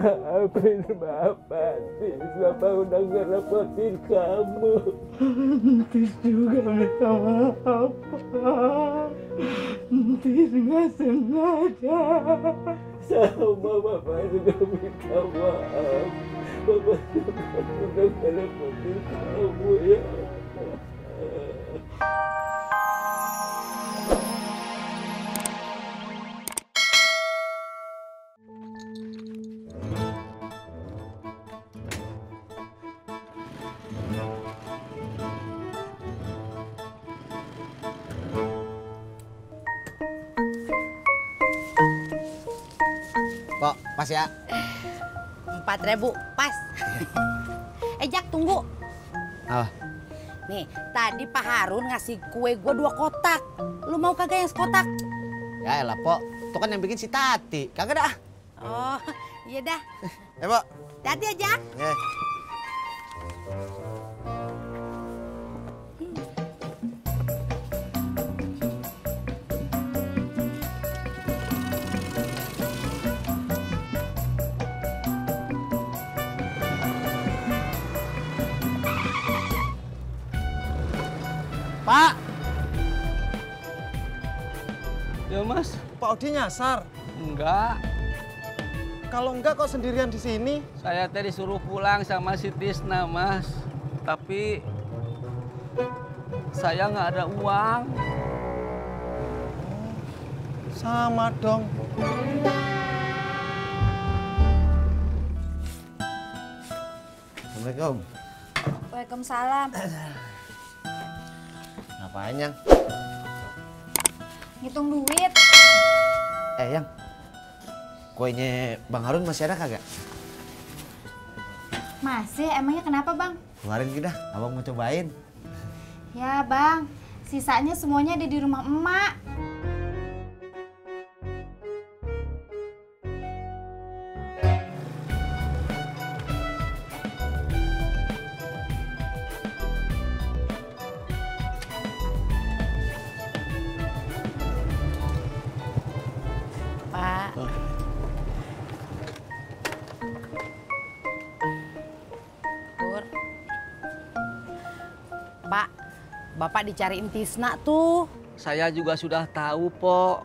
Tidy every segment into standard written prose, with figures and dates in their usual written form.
Maafin Bapak, Tis. Bapak udah ngerepotin kamu. Tis juga minta maaf, Pak. Tis nggak sengaja. Sama Bapak juga minta maaf. Bapak udah ngerepotin kamu ya. Kok pas ya? 4.000 pas. Jak, tunggu. Apa? Nih, tadi Pak Harun ngasih kue gua 2 kotak. Lu mau kagak yang sekotak? Ya elah, Pok. Itu kan yang bikin si Tati. Kagak dah. Oh, iya dah. Pok. Hati-hati ya, Jak. Pak. Ya Mas, Pak Odi nyasar. enggak. Kalau enggak kok sendirian di sini? Saya tadi disuruh pulang sama si Tisna, Mas. Tapi saya nggak ada uang. Sama dong. Assalamualaikum. Waalaikumsalam. Ngapain, Yang? Ngitung duit. Yang. Kuenya Bang Harun masih ada kagak? Masih, emangnya kenapa bang? Keluarin kita, abang mau cobain. Ya bang, sisanya semuanya ada di rumah emak. Pak. Pur. Pak, Bapak dicariin Tisna tuh. Saya juga sudah tahu, Pok.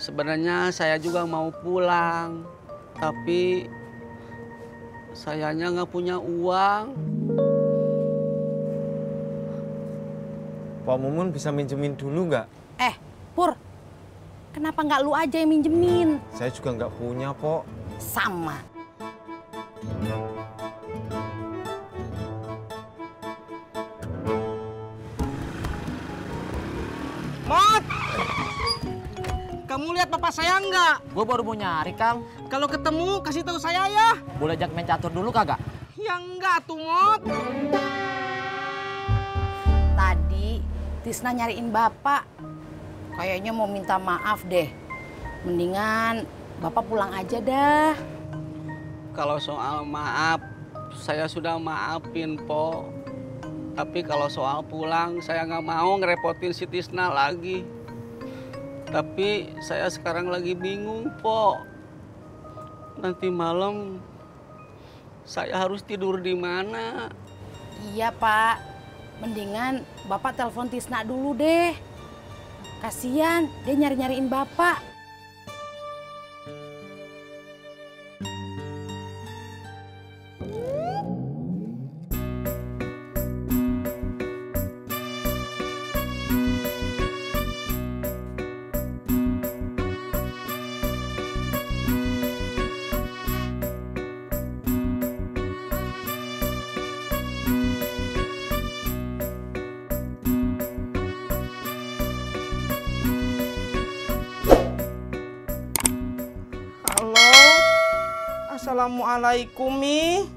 Sebenarnya saya juga mau pulang. Tapi sayanya nggak punya uang. Pak Mumun bisa minjemin dulu nggak? Pur, kenapa nggak lu aja yang minjemin? Saya juga nggak punya, Pok. Sama. Mot! Kamu lihat bapak saya nggak? Gue baru mau nyari, Kang. Kalau ketemu kasih tahu saya ya. Boleh ajak main catur dulu kagak? Ya enggak tuh, Mot. Tadi Tisna nyariin Bapak. Kayaknya mau minta maaf deh. Mendingan Bapak pulang aja dah. Kalau soal maaf, saya sudah maafin, Po. Tapi kalau soal pulang, saya nggak mau ngerepotin si Tisna lagi. Tapi saya sekarang lagi bingung, Po. Nanti malam saya harus tidur di mana? Iya, Pak. Mendingan Bapak telepon Tisna dulu deh. Kasian, dia nyari-nyariin Bapak. Halo. Assalamualaikum, Mi.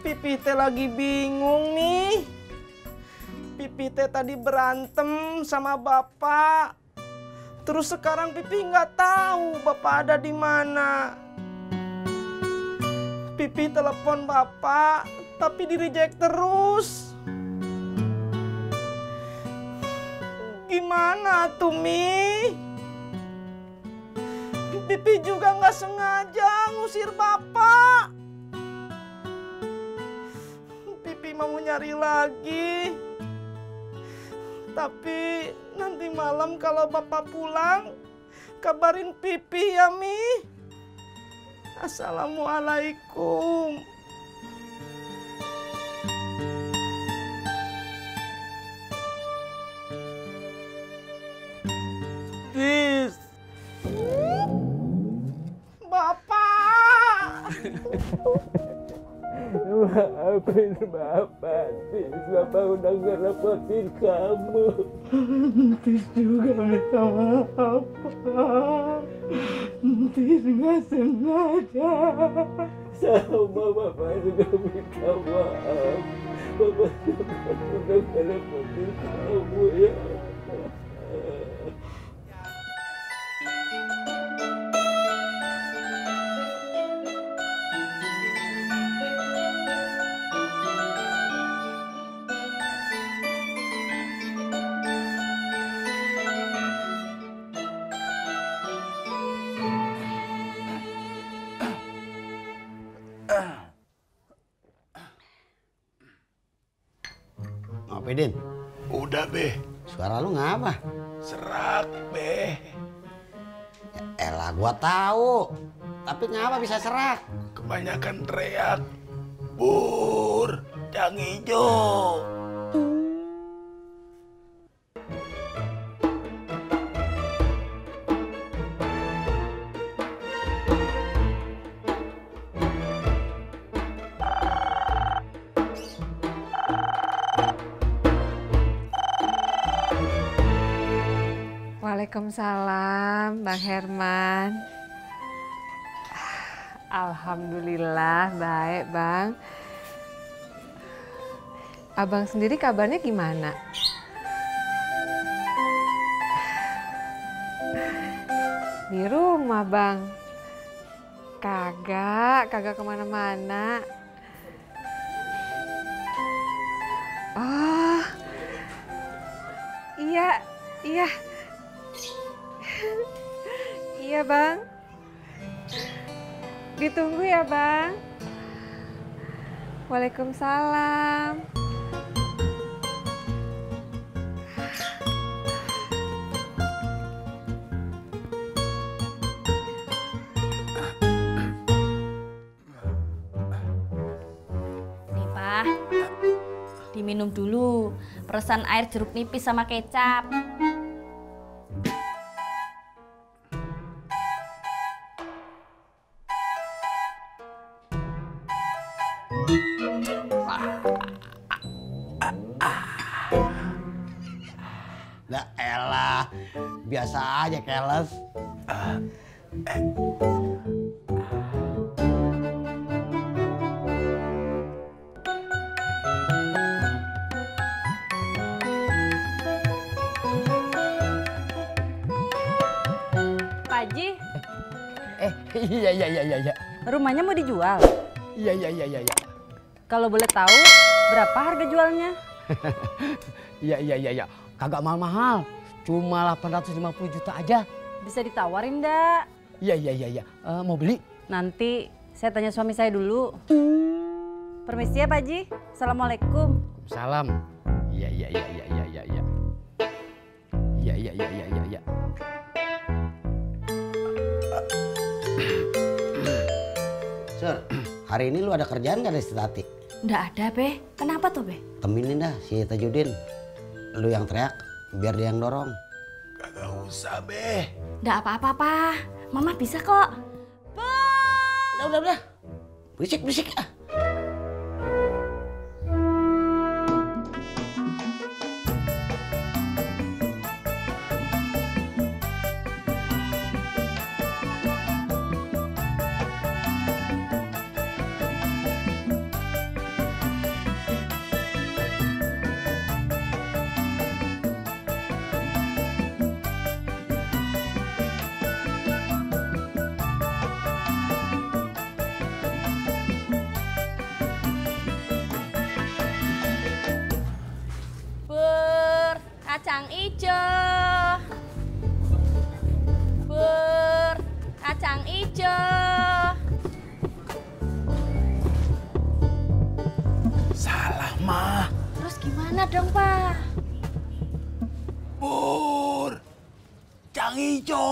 Pipi teh lagi bingung nih. Pipi teh tadi berantem sama bapak. Terus sekarang Pipi nggak tahu bapak ada di mana. Pipi telepon bapak, tapi di reject terus. Gimana tuh, Mi? Pipi juga nggak sengaja ngusir Bapak. Pipi mau nyari lagi. Tapi nanti malam kalau Bapak pulang, kabarin Pipi ya, Mi. Assalamualaikum. Tis. Bapak. Maafin Bapak, Tis. Bapak udah ngerepotin kamu. Tis juga minta maaf, Pak. Tis nggak sengaja. Sama Bapak juga minta maaf. Bapak udah ngerepotin kamu ya. Ngopi, Din? Udah, Be. Suara lu ngapa? Serak, Be. Ya elah, gua tahu. Tapi ngapa bisa serak? Kebanyakan teriak. Bur, yang hijau. Waalaikumsalam, Bang Herman. Alhamdulillah, baik, Bang. Abang sendiri kabarnya gimana? Di rumah, Bang. Kagak kemana-mana. Oh, iya. Iya, Bang. Ditunggu ya, Bang. Waalaikumsalam. Nih, Pak. Diminum dulu. Peresan air jeruk nipis sama kecap. Lah elah, biasa aja keles. Pak Haji, Iya. rumahnya mau dijual? Iya. Kalau boleh tahu, berapa harga jualnya? Iya. Kagak mahal-mahal. Cuma 850 juta aja. Bisa ditawarin enggak? Iya. Mau beli? Nanti saya tanya suami saya dulu. Permisi ya Pak Haji. Assalamualaikum. Salam. Iya. Iya. Sur, hari ini lu ada kerjaan gak dari si Tati? Nggak ada, Be. Kenapa tuh, Be? Temenin dah si Tajudin. Lu yang teriak, biar dia yang dorong. Kagak usah, Be. Nggak apa-apa, Pak. Mama bisa kok. Udah. Berisik ah. Kacang ijo. Bur, kacang Ijo. Salah, mah. Terus gimana dong, Pak? Pur, Cang Ijo.